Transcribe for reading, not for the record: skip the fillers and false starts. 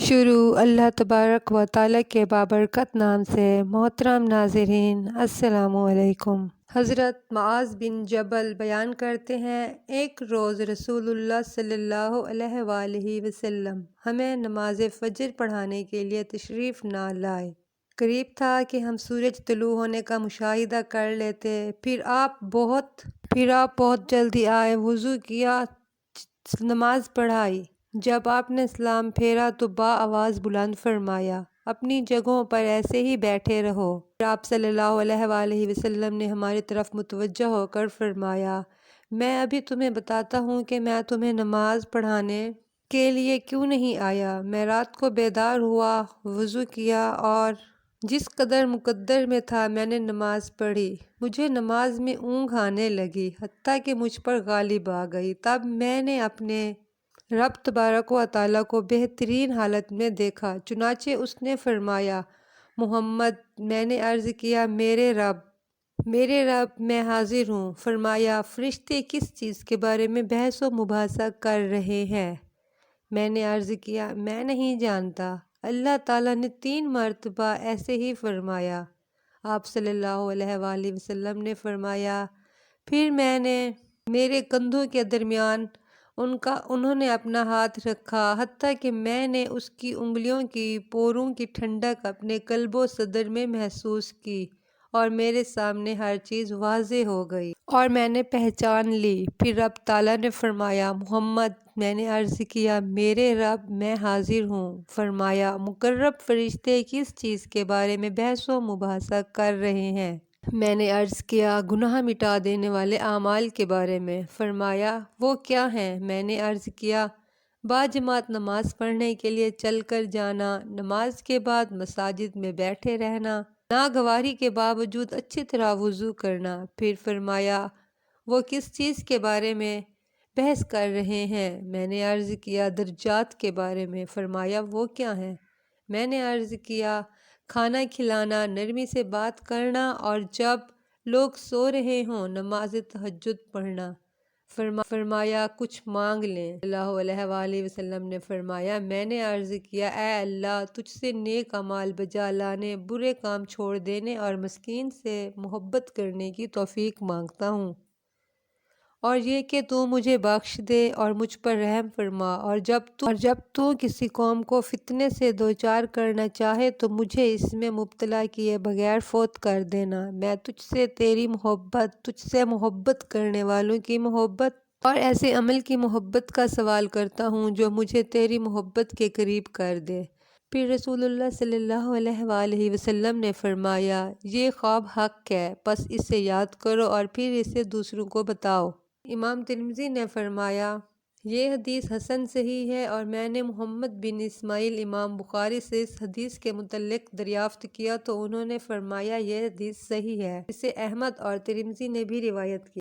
شروع اللہ تبارک و تعالیٰ کے بابرکت نام سے۔ محترم ناظرین السلام علیکم۔ حضرت معاذ بن جبل بیان کرتے ہیں، ایک روز رسول اللہ صلی اللہ علیہ وآلہ وسلم ہمیں نماز فجر پڑھانے کے لیے تشریف نہ لائے۔ قریب تھا کہ ہم سورج طلوع ہونے کا مشاہدہ کر لیتے، پھر آپ بہت جلدی آئے، وضو کیا، نماز پڑھائی۔ جب آپ نے سلام پھیرا تو آواز بلند فرمایا، اپنی جگہوں پر ایسے ہی بیٹھے رہو۔ پھر آپ صلی اللہ علیہ وآلہ وسلم نے ہماری طرف متوجہ ہو کر فرمایا، میں ابھی تمہیں بتاتا ہوں کہ میں تمہیں نماز پڑھانے کے لیے کیوں نہیں آیا۔ میں رات کو بیدار ہوا، وضو کیا اور جس قدر مقدر میں تھا میں نے نماز پڑھی۔ مجھے نماز میں اونگ آنے لگی، حتیٰ کہ مجھ پر غالب آ گئی۔ تب میں نے اپنے رب تبارک و تعالیٰ کو بہترین حالت میں دیکھا، چنانچہ اس نے فرمایا، محمد۔ میں نے عرض کیا، میرے رب میں حاضر ہوں۔ فرمایا، فرشتے کس چیز کے بارے میں بحث و مباحثہ کر رہے ہیں؟ میں نے عرض کیا، میں نہیں جانتا۔ اللہ تعالیٰ نے 3 مرتبہ ایسے ہی فرمایا۔ آپ صلی اللہ علیہ وآلہ وسلم نے فرمایا، پھر میں نے میرے کندھوں کے درمیان انہوں نے اپنا ہاتھ رکھا، حتیٰ کہ میں نے اس کی انگلیوں کی پوروں کی ٹھنڈک اپنے قلب و صدر میں محسوس کی، اور میرے سامنے ہر چیز واضح ہو گئی اور میں نے پہچان لی۔ پھر رب تعالیٰ نے فرمایا، محمد۔ میں نے عرض کیا، میرے رب میں حاضر ہوں۔ فرمایا، مقرب فرشتے کس چیز کے بارے میں بحث و مباحثہ کر رہے ہیں؟ میں نے عرض کیا، گناہ مٹا دینے والے اعمال کے بارے میں۔ فرمایا، وہ کیا ہیں؟ میں نے عرض کیا، باجماعت نماز پڑھنے کے لیے چل کر جانا، نماز کے بعد مساجد میں بیٹھے رہنا، ناگواری کے باوجود اچھی طرح وضو کرنا۔ پھر فرمایا، وہ کس چیز کے بارے میں بحث کر رہے ہیں؟ میں نے عرض کیا، درجات کے بارے میں۔ فرمایا، وہ کیا ہیں؟ میں نے عرض کیا، کھانا کھلانا، نرمی سے بات کرنا، اور جب لوگ سو رہے ہوں نماز تہجد پڑھنا۔ فرمایا، کچھ مانگ لیں۔ صلی اللہ علیہ وآلہ وسلم نے فرمایا، میں نے عرض کیا، اے اللہ، تجھ سے نیک اعمال بجا لانے، برے کام چھوڑ دینے اور مسکین سے محبت کرنے کی توفیق مانگتا ہوں، اور یہ کہ تو مجھے بخش دے اور مجھ پر رحم فرما، اور جب تو کسی قوم کو فتنے سے دوچار کرنا چاہے تو مجھے اس میں مبتلا کیے بغیر فوت کر دینا۔ میں تجھ سے تیری محبت، تجھ سے محبت کرنے والوں کی محبت اور ایسے عمل کی محبت کا سوال کرتا ہوں جو مجھے تیری محبت کے قریب کر دے۔ پھر رسول اللہ صلی اللہ علیہ وآلہ وسلم نے فرمایا، یہ خواب حق ہے، پس اسے یاد کرو اور پھر اسے دوسروں کو بتاؤ۔ امام ترمذی نے فرمایا، یہ حدیث حسن صحیح ہے، اور میں نے محمد بن اسماعیل امام بخاری سے اس حدیث کے متعلق دریافت کیا تو انہوں نے فرمایا، یہ حدیث صحیح ہے۔ اسے احمد اور ترمذی نے بھی روایت کی۔